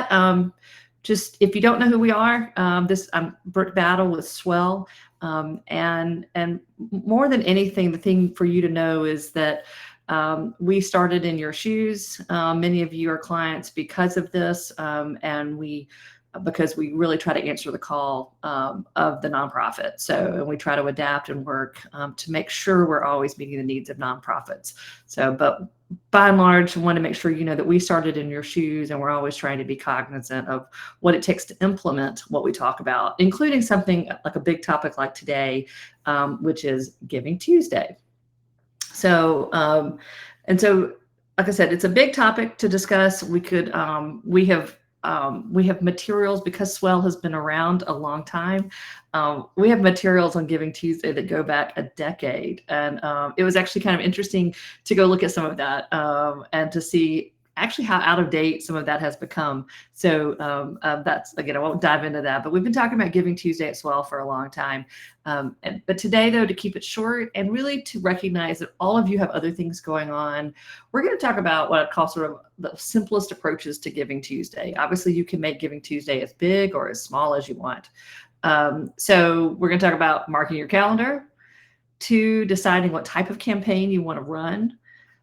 that, just if you don't know who we are, I'm Brooke Battle with Swell. And more than anything, the thing for you to know is that we started in your shoes. Many of you are clients because of this, because we really try to answer the call of the nonprofit. And we try to adapt and work to make sure we're always meeting the needs of nonprofits. But by and large, I want to make sure you know that we started in your shoes, and we're always trying to be cognizant of what it takes to implement what we talk about, including something like a big topic like today, which is Giving Tuesday. So, like I said, it's a big topic to discuss. We have materials, because Swell has been around a long time. We have materials on Giving Tuesday that go back a decade. And it was actually kind of interesting to go look at some of that and to see actually how out of date some of that has become. So that's, again, I won't dive into that, but we've been talking about Giving Tuesday at Swell for a long time. But today, though, to keep it short and really to recognize that all of you have other things going on, we're going to talk about what I call sort of the simplest approaches to Giving Tuesday. Obviously, you can make Giving Tuesday as big or as small as you want. So we're going to talk about marking your calendar, 2, deciding what type of campaign you want to run,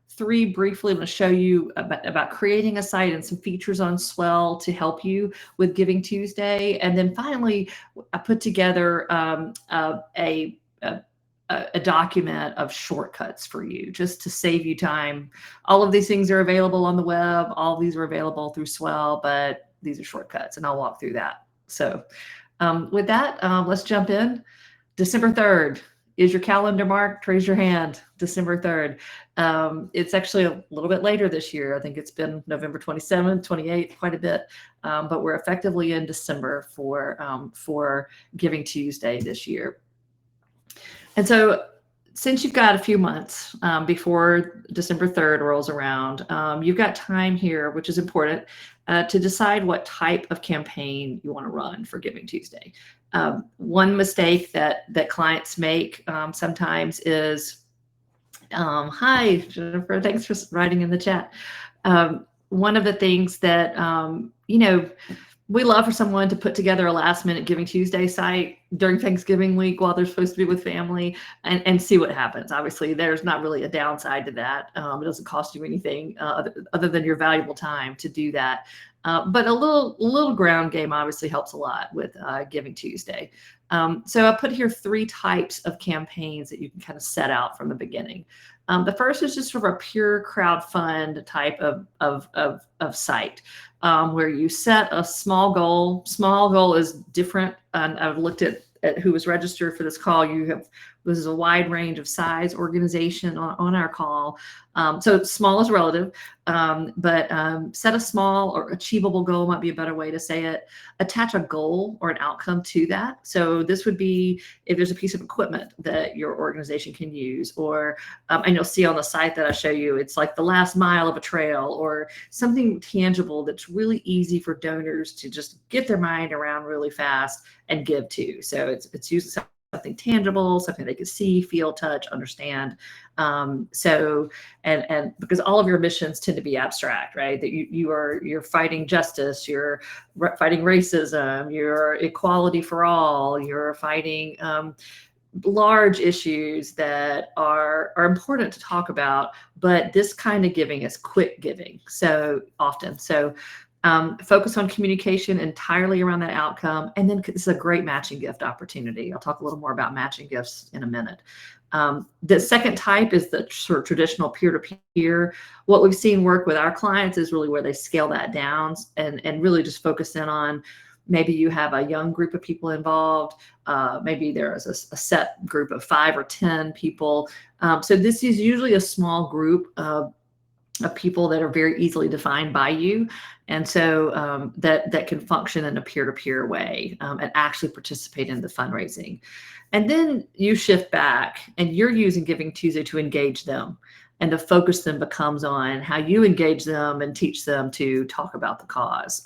3, briefly, I'm going to show you about creating a site and some features on Swell to help you with Giving Tuesday. And then finally, I put together a document of shortcuts for you just to save you time. All of these things are available on the web. All of these are available through Swell, but these are shortcuts, and I'll walk through that. So with that, let's jump in. December 3rd. Is your calendar marked? Raise your hand. December 3rd. It's actually a little bit later this year. I think it's been November 27th, 28th, quite a bit. But we're effectively in December for Giving Tuesday this year. And so since you've got a few months before December 3rd rolls around, you've got time here, which is important, to decide what type of campaign you want to run for Giving Tuesday. One mistake that clients make sometimes is, hi, Jennifer, thanks for writing in the chat. One of the things that, we love for someone to put together a last-minute Giving Tuesday site during Thanksgiving week while they're supposed to be with family and see what happens. Obviously, there's not really a downside to that. It doesn't cost you anything other than your valuable time to do that. But a little ground game obviously helps a lot with Giving Tuesday. So I put here 3 types of campaigns that you can kind of set out from the beginning. The first is just sort of a pure crowdfund type of site where you set a small goal. Small goal is different. And I've looked at who was registered for this call. This is a wide range of size organization on our call. So small is relative, but set a small or achievable goal might be a better way to say it. Attach a goal or an outcome to that. So this would be if there's a piece of equipment that your organization can use, or and you'll see on the site that I show you, it's like the last mile of a trail or something tangible that's really easy for donors to just get their mind around really fast and give to. So it's usually something tangible, something they can see, feel, touch, understand. So because all of your missions tend to be abstract, right? That you're fighting justice, you're fighting racism, you're equality for all, you're fighting large issues that are important to talk about, but this kind of giving is quick giving so often. So focus on communication entirely around that outcome. And then this is a great matching gift opportunity. I'll talk a little more about matching gifts in a minute. The second type is the sort of traditional peer-to-peer. What we've seen work with our clients is really where they scale that down and really just focus in on maybe you have a young group of people involved. Maybe there is a set group of 5 or 10 people. So this is usually a small group of people that are very easily defined by you. And so that can function in a peer-to-peer way and actually participate in the fundraising. And then you shift back and you're using Giving Tuesday to engage them. And the focus then becomes on how you engage them and teach them to talk about the cause.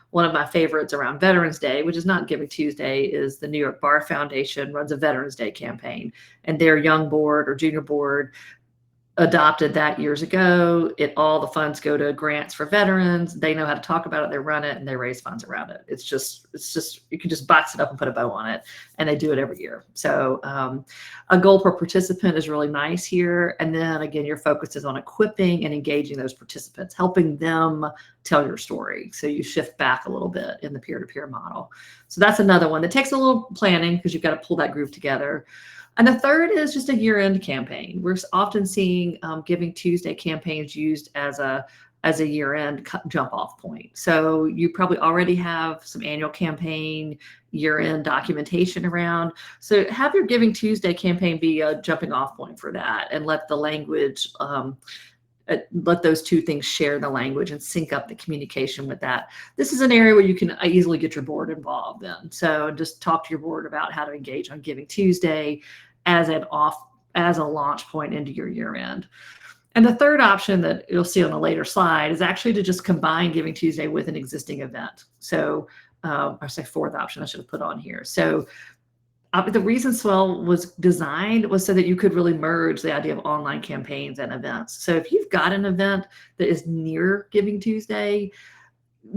One of my favorites around Veterans Day, which is not Giving Tuesday, is the New York Bar Foundation runs a Veterans Day campaign. And their young board or junior board adopted that years ago. All the funds go to grants for veterans. They know how to talk about it. They run it and they raise funds around it. It's just you can just box it up and put a bow on it, and they do it every year. So a goal per participant is really nice here. And then again, your focus is on equipping and engaging those participants, helping them tell your story. So you shift back a little bit in the peer-to-peer model. So that's another one that takes a little planning because you've got to pull that group together. And the third is just a year-end campaign. We're often seeing Giving Tuesday campaigns used as a year-end jump-off point. So you probably already have some annual campaign, year-end documentation around. So have your Giving Tuesday campaign be a jumping-off point for that, and let the language, let those two things share the language and sync up the communication with that. This is an area where you can easily get your board involved in. So just talk to your board about how to engage on Giving Tuesday as a launch point into your year end. And the third option that you'll see on a later slide is actually to just combine Giving Tuesday with an existing event. So I say fourth option I should have put on here. So the reason Swell was designed was so that you could really merge the idea of online campaigns and events. So if you've got an event that is near Giving Tuesday,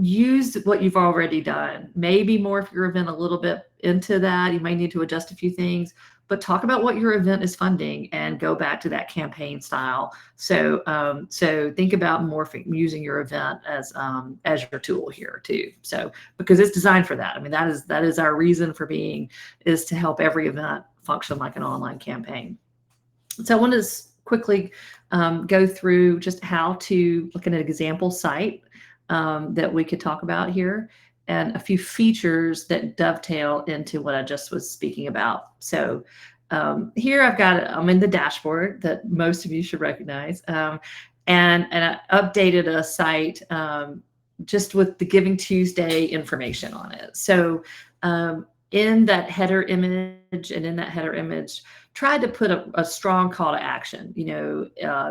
use what you've already done. Maybe morph your event a little bit into that. You might need to adjust a few things, but talk about what your event is funding and go back to that campaign style. So think about using your event as your tool here too. So because it's designed for that. I mean, that is our reason for being, is to help every event function like an online campaign. So I want to quickly go through just how to look at an example site that we could talk about here, and a few features that dovetail into what I just was speaking about. So here I'm in the dashboard that most of you should recognize, and I updated a site just with the Giving Tuesday information on it. So in that header image, tried to put a strong call to action,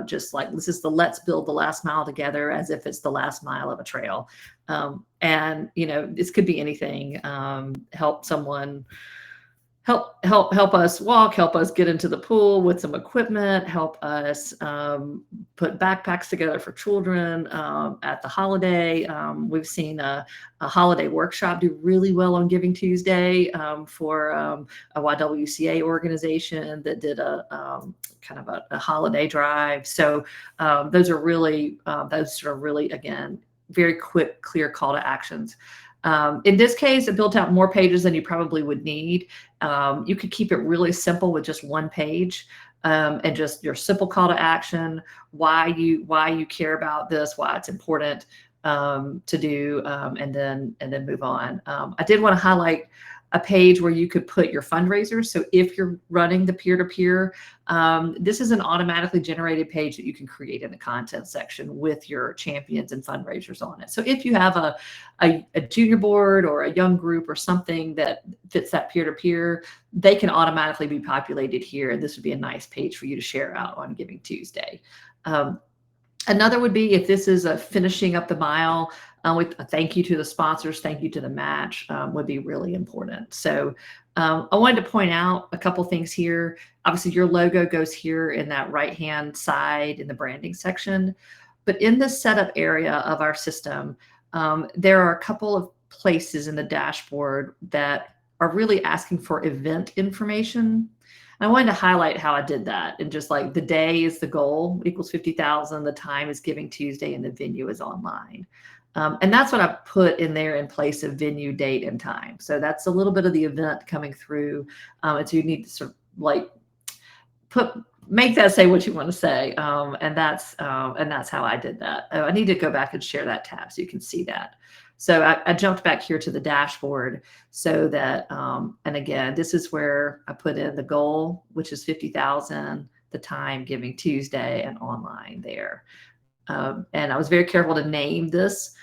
just like this is the let's build the last mile together, as if it's the last mile of a trail. And this could be anything. Help someone, help us walk, help us get into the pool with some equipment, help us put backpacks together for children at the holiday. We've seen a holiday workshop do really well on Giving Tuesday for a YWCA organization that did a kind of a holiday drive. So those are really, again, very quick, clear call to actions. In this case, it built out more pages than you probably would need. You could keep it really simple with just one page and just your simple call to action, why you care about this, why it's important to do, and then move on. I did want to highlight a page where you could put your fundraisers. So if you're running the peer-to-peer, this is an automatically generated page that you can create in the content section with your champions and fundraisers on it. So if you have a junior board or a young group or something that fits that peer-to-peer, they can automatically be populated here. And this would be a nice page for you to share out on Giving Tuesday. Another would be if this is a finishing up the mile, with a thank you to the sponsors, thank you to the match, would be really important. So I wanted to point out a couple things here. Obviously, your logo goes here in that right-hand side in the branding section. But in the setup area of our system, there are a couple of places in the dashboard that are really asking for event information. I wanted to highlight how I did that. And just like the day is the goal, equals 50,000, the time is Giving Tuesday, and the venue is online. And that's what I put in there in place of venue, date, and time. So that's a little bit of the event coming through. And so you need to sort of like make that say what you want to say. And that's how I did that. I need to go back and share that tab so you can see that. So I jumped back here to the dashboard so that, and again, this is where I put in the goal, which is 50,000, the time Giving Tuesday, and online there. And I was very careful to name this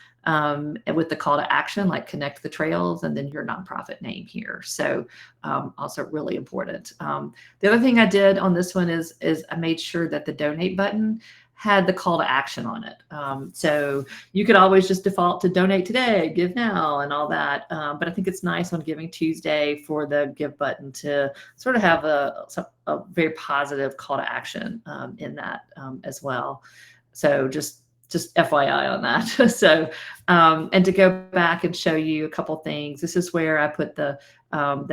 with the call to action, like connect the trails, and then your nonprofit name here. So also really important. The other thing I did on this one is I made sure that the donate button had the call to action on it. So you could always just default to donate today, give now, and all that. But I think it's nice on Giving Tuesday for the give button to sort of have a very positive call to action in that as well. So just FYI on that. So, and to go back and show you a couple things, this is where I put the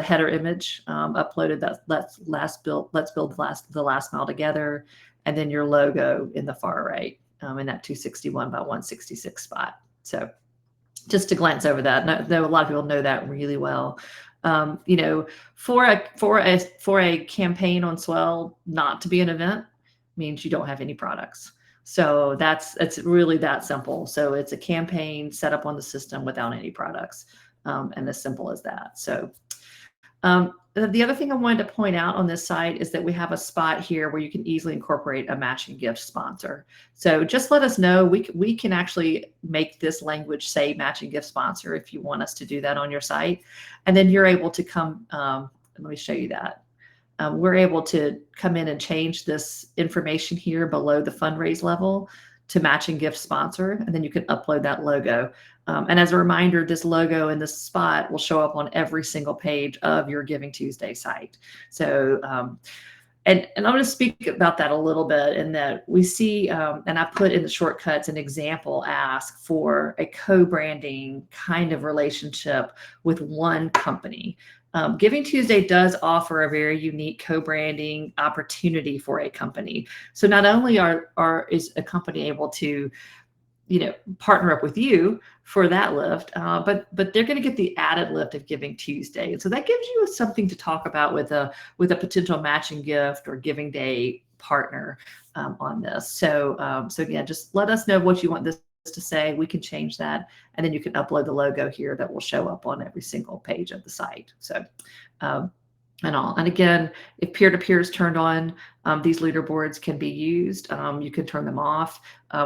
header image uploaded, that let's build the last mile together, and then your logo in the far right in that 261 by 166 spot. So just to glance over that, though a lot of people know that really well. You know, for a campaign on Swell not to be an event means you don't have any products. So it's really that simple. So it's a campaign set up on the system without any products, and as simple as that. So the other thing I wanted to point out on this site is that we have a spot here where you can easily incorporate a matching gift sponsor. So just let us know. We can actually make this language say matching gift sponsor if you want us to do that on your site. And then you're able to come, let me show you that. We're able to come in and change this information here below the fundraise level to matching gift sponsor, and then you can upload that logo. And as a reminder, this logo in this spot will show up on every single page of your Giving Tuesday site. So, and I'm going to speak about that a little bit, in that we see, and I put in the shortcuts an example ask for a co-branding kind of relationship with one company. Giving Tuesday does offer a very unique co-branding opportunity for a company. So not only is a company able to, you know, partner up with you for that lift, but they're going to get the added lift of Giving Tuesday. And so that gives you something to talk about with a potential matching gift or Giving Day partner on this. So again, just let us know what you want this to say. We can change that, and then you can upload the logo here that will show up on every single page of the site. So and again, if peer-to-peer is turned on, these leaderboards can be used. You can turn them off,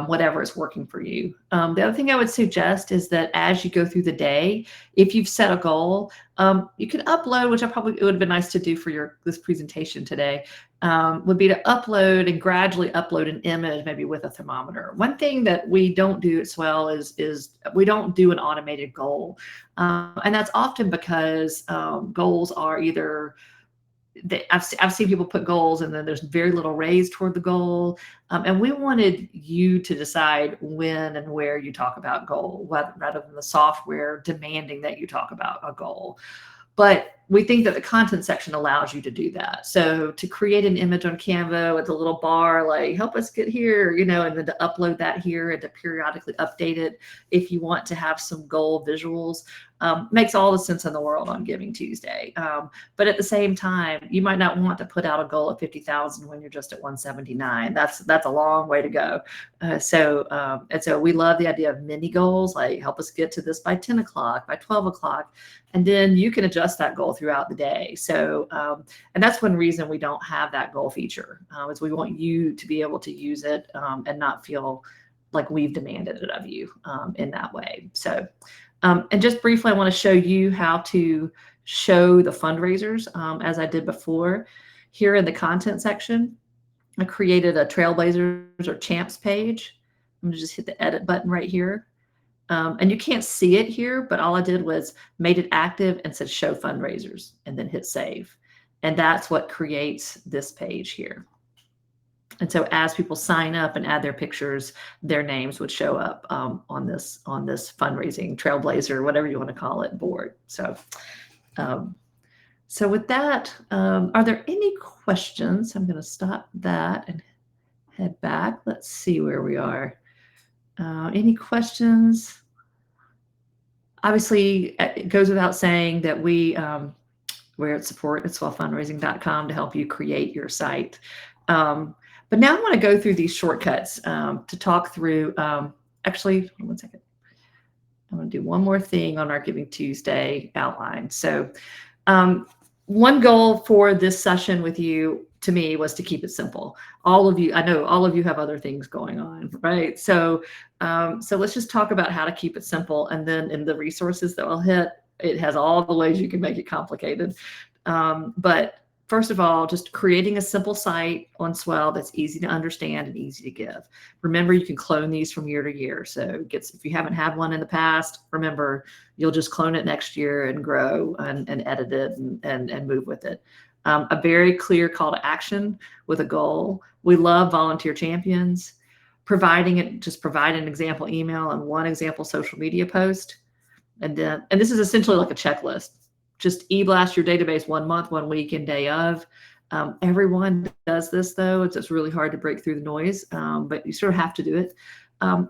whatever is working for you. The other thing I would suggest is that as you go through the day, if you've set a goal, you can upload, which it would have been nice to do for this presentation today, would be to upload and gradually upload an image, maybe with a thermometer. One thing that we don't do at Swell is we don't do an automated goal. And that's often because goals are either, I've seen people put goals and then there's very little raise toward the goal. And we wanted you to decide when and where you talk about goal, rather than the software demanding that you talk about a goal. But we think that the content section allows you to do that. So to create an image on Canva with a little bar, like help us get here, you know, and then to upload that here and to periodically update it if you want to have some goal visuals, makes all the sense in the world on Giving Tuesday. But at the same time, you might not want to put out a goal of 50,000 when you're just at 179. That's a long way to go. And so we love the idea of mini goals, like help us get to this by 10 o'clock, by 12 o'clock. And then you can adjust that goal throughout the day. So, and that's one reason we don't have that goal feature, is we want you to be able to use it and not feel like we've demanded it of you in that way. So, and just briefly, I want to show you how to show the fundraisers as I did before. Here in the content section, I created a Trailblazers or Champs page. I'm going to just hit the edit button right here. And you can't see it here, but all I did was made it active and said show fundraisers and then hit save. And that's what creates this page here. And so as people sign up and add their pictures, their names would show up on this fundraising Trailblazer, whatever you want to call it, board. So, so with that, are there any questions? I'm going to stop that and head back. Let's see where we are. Any questions? Obviously, it goes without saying that we're at support@swellfundraising.com to help you create your site. But now I want to go through these shortcuts to talk through. Actually, one second. I'm going to do one more thing on our Giving Tuesday outline. So one goal for this session with you, to me, was to keep it simple. All of you, I know all of you have other things going on, right? So, so let's just talk about how to keep it simple. And then in the resources that I'll hit, it has all the ways you can make it complicated. But first of all, just creating a simple site on Swell that's easy to understand and easy to give. Remember, you can clone these from year to year. So if you haven't had one in the past, remember, you'll just clone it next year and grow and edit it and move with it. A very clear call to action with a goal. We love volunteer champions. Provide an example email and one example social media post. And this is essentially like a checklist. Just e-blast your database 1 month, 1 week, and day of. Everyone does this, though. It's really hard to break through the noise, but you sort of have to do it.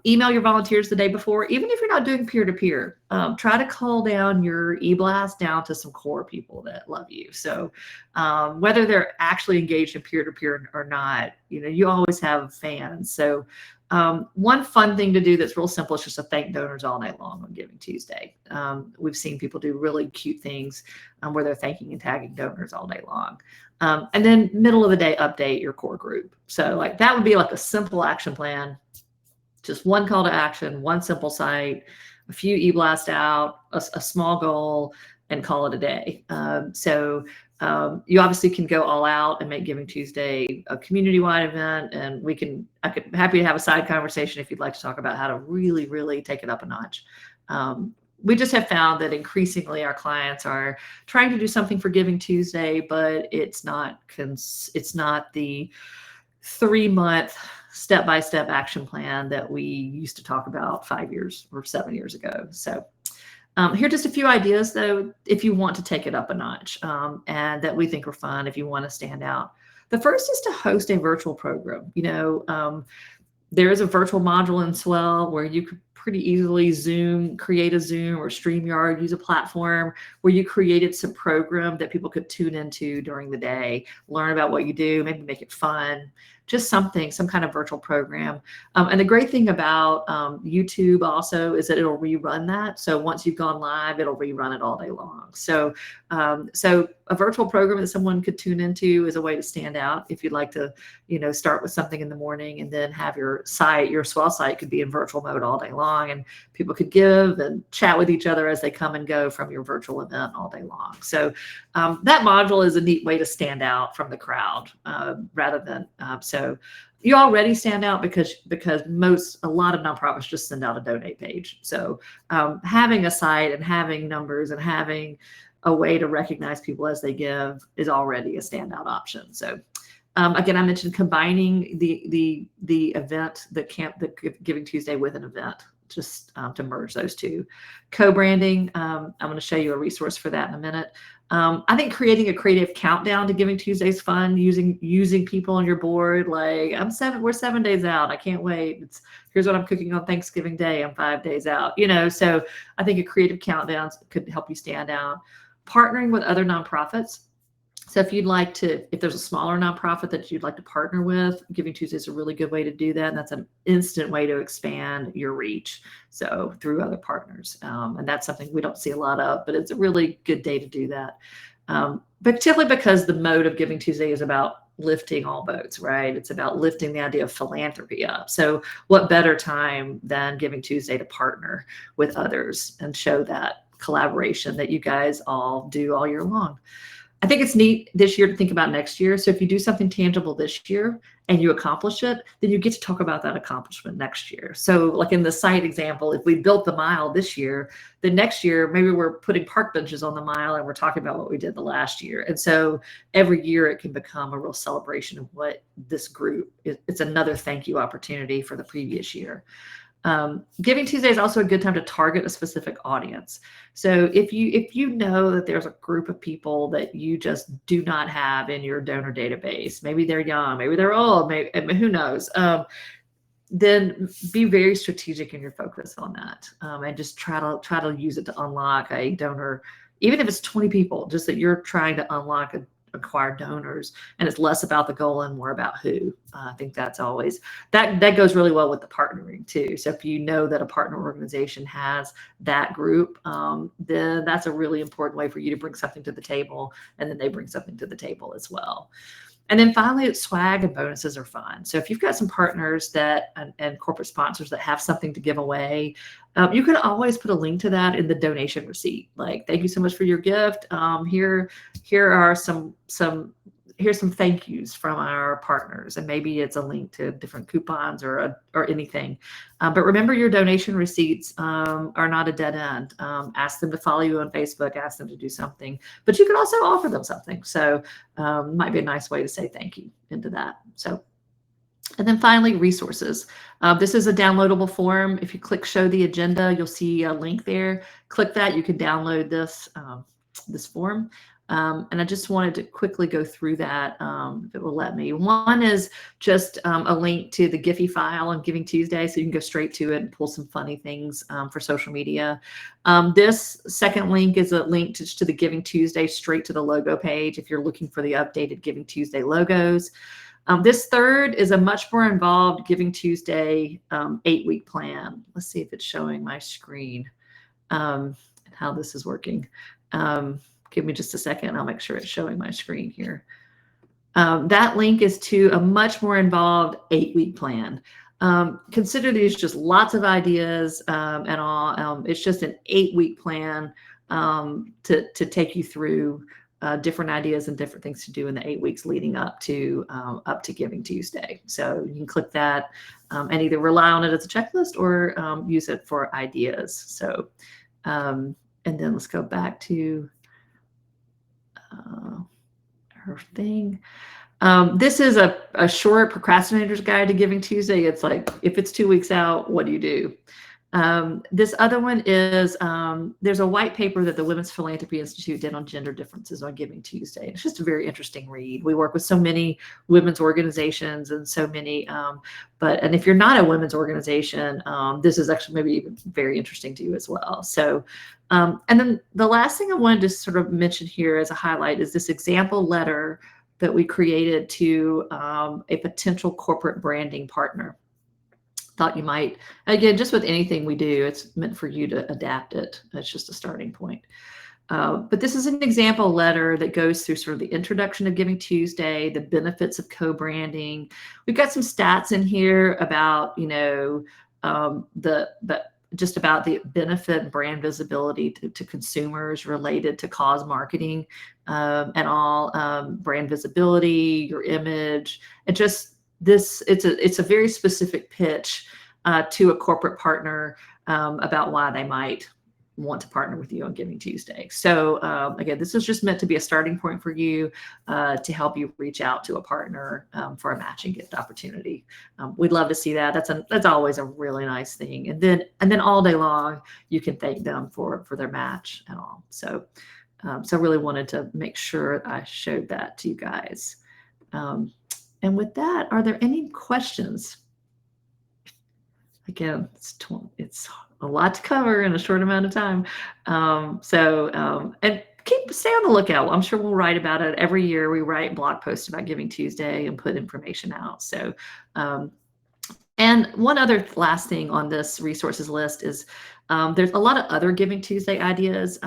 Email your volunteers the day before, even if you're not doing peer-to-peer. Try to cull down your e-blast down to some core people that love you. So whether they're actually engaged in peer-to-peer or not, you always have fans. So one fun thing to do that's real simple is just to thank donors all night long on Giving Tuesday. We've seen people do really cute things where they're thanking and tagging donors all day long. And then middle of the day, update your core group. So like that would be like a simple action plan. Just one call to action, one simple site, a few e-blast out, a small goal, and call it a day. You obviously can go all out and make Giving Tuesday a community-wide event, and I could happy to have a side conversation if you'd like to talk about how to really, really take it up a notch. We just have found that increasingly our clients are trying to do something for Giving Tuesday, but it's not the 3-month step-by-step action plan that we used to talk about 5 years or 7 years ago. So here are just a few ideas, though, if you want to take it up a notch and that we think are fun, if you want to stand out. The first is to host a virtual program. There is a virtual module in Swell where you could pretty easily create a Zoom or StreamYard, use a platform where you created some program that people could tune into during the day, learn about what you do, maybe make it fun, just some kind of virtual program. And the great thing about YouTube also is that it'll rerun that. So once you've gone live, it'll rerun it all day long. So a virtual program that someone could tune into is a way to stand out. If you'd like to, start with something in the morning and then have your Swell site could be in virtual mode all day long, and people could give and chat with each other as they come and go from your virtual event all day long. So that module is a neat way to stand out from the crowd rather than so you already stand out because a lot of nonprofits just send out a donate page. So having a site and having numbers and having a way to recognize people as they give is already a standout option. So again, I mentioned combining the event, the Giving Tuesday with an event, just to merge those two. Co-branding, I'm going to show you a resource for that in a minute. I think creating a creative countdown to Giving Tuesday is fun, using people on your board. Like we're 7 days out. I can't wait. Here's what I'm cooking on Thanksgiving Day. I'm 5 days out, so I think a creative countdown could help you stand out. Partnering with other nonprofits. So if there's a smaller nonprofit that you'd like to partner with, Giving Tuesday is a really good way to do that. And that's an instant way to expand your reach. So through other partners. And that's something we don't see a lot of, but it's a really good day to do that. Particularly because the mode of Giving Tuesday is about lifting all boats, right? It's about lifting the idea of philanthropy up. So what better time than Giving Tuesday to partner with others and show that collaboration that you guys all do all year long. I think it's neat this year to think about next year. So if you do something tangible this year and you accomplish it, then you get to talk about that accomplishment next year. So like in the site example, if we built the mile this year, then next year, maybe we're putting park benches on the mile and we're talking about what we did the last year. And so every year it can become a real celebration of what this group, it's another thank you opportunity for the previous year. Giving Tuesday is also a good time to target a specific audience. So if you know that there's a group of people that you just do not have in your donor database, maybe they're young, maybe they're old, maybe who knows, then be very strategic in your focus on that, and just try to use it to unlock a donor, even if it's 20 people, just that you're trying to acquire donors, and it's less about the goal and more about who. I think that's always that goes really well with the partnering too. So if you know that a partner organization has that group, then that's a really important way for you to bring something to the table, and then they bring something to the table as well. And then finally, swag and bonuses are fun. So if you've got some partners and corporate sponsors that have something to give away, you can always put a link to that in the donation receipt. Like, thank you so much for your gift. Here are some here's some thank yous from our partners, and maybe it's a link to different coupons or anything. But remember, your donation receipts are not a dead end. Ask them to follow you on Facebook, ask them to do something, but you can also offer them something. So might be a nice way to say thank you into that. So, and then finally, resources. This is a downloadable form. If you click show the agenda, you'll see a link there. Click that, you can download this, this form. And I just wanted to quickly go through that, if it will let me. One is just a link to the Giphy file on Giving Tuesday, so you can go straight to it and pull some funny things for social media. This second link is a link to the Giving Tuesday, straight to the logo page if you're looking for the updated Giving Tuesday logos. This third is a much more involved Giving Tuesday 8-week plan. Let's see if it's showing my screen and how this is working. Give me just a second. I'll make sure it's showing my screen here. That link is to a much more involved 8-week plan. Consider these just lots of ideas and all. It's just an 8-week plan to take you through different ideas and different things to do in the 8 weeks leading up to Giving Tuesday. So you can click that and either rely on it as a checklist or use it for ideas. So, and then let's go back to her thing. This is a short procrastinator's guide to Giving Tuesday. It's like, if it's 2 weeks out, what do you do? This other one is, there's a white paper that the Women's Philanthropy Institute did on gender differences on Giving Tuesday. It's just a very interesting read. We work with so many women's organizations and so many, and if you're not a women's organization, this is actually maybe even very interesting to you as well. So, and then the last thing I wanted to sort of mention here as a highlight is this example letter that we created to a potential corporate branding partner. Thought you might, again, just with anything we do, it's meant for you to adapt it. That's just a starting point. But this is an example letter that goes through sort of the introduction of Giving Tuesday, the benefits of co-branding. We've got some stats in here about, you know, just about the benefit and brand visibility to consumers related to cause marketing and all, brand visibility, your image, and just this, it's a very specific pitch to a corporate partner about why they might want to partner with you on Giving Tuesday. So again, this is just meant to be a starting point for you to help you reach out to a partner for a matching gift opportunity. We'd love to see that. That's always a really nice thing. And then all day long, you can thank them for their match and all. So so I really wanted to make sure I showed that to you guys. And with that, are there any questions? Again, it's a lot to cover in a short amount of time. And stay on the lookout. I'm sure we'll write about it. Every year we write blog posts about Giving Tuesday and put information out. So, and one other last thing on this resources list is there's a lot of other Giving Tuesday ideas.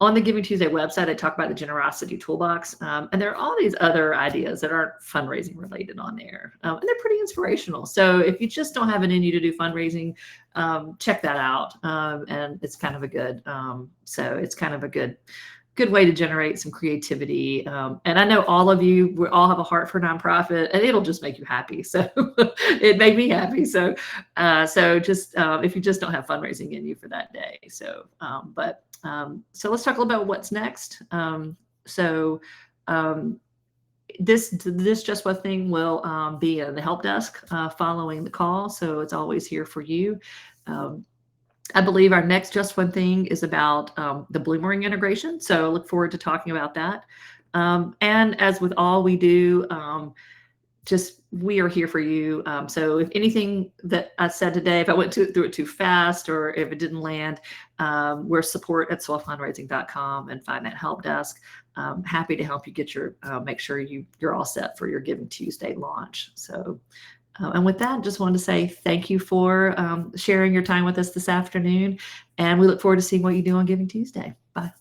On the Giving Tuesday website, I talk about the Generosity Toolbox, and there are all these other ideas that aren't fundraising related on there, and they're pretty inspirational. So if you just don't have it in you to do fundraising, check that out, and it's kind of a good, it's kind of a good way to generate some creativity. And I know all of you, we all have a heart for nonprofit, and it'll just make you happy. So it made me happy. So, just if you just don't have fundraising in you for that day. So, so let's talk a little about what's next. This Just What thing will be in the help desk following the call. So it's always here for you. I believe our next Just One thing is about the Bloomerang integration. So look forward to talking about that. And as with all we do, we are here for you. So if anything that I said today, if I went through it too fast or if it didn't land, we're support@swellfundraising.com and find that help desk. Happy to help you get your, make sure you're all set for your Giving Tuesday launch. So, and with that, just wanted to say thank you for sharing your time with us this afternoon. And we look forward to seeing what you do on Giving Tuesday. Bye.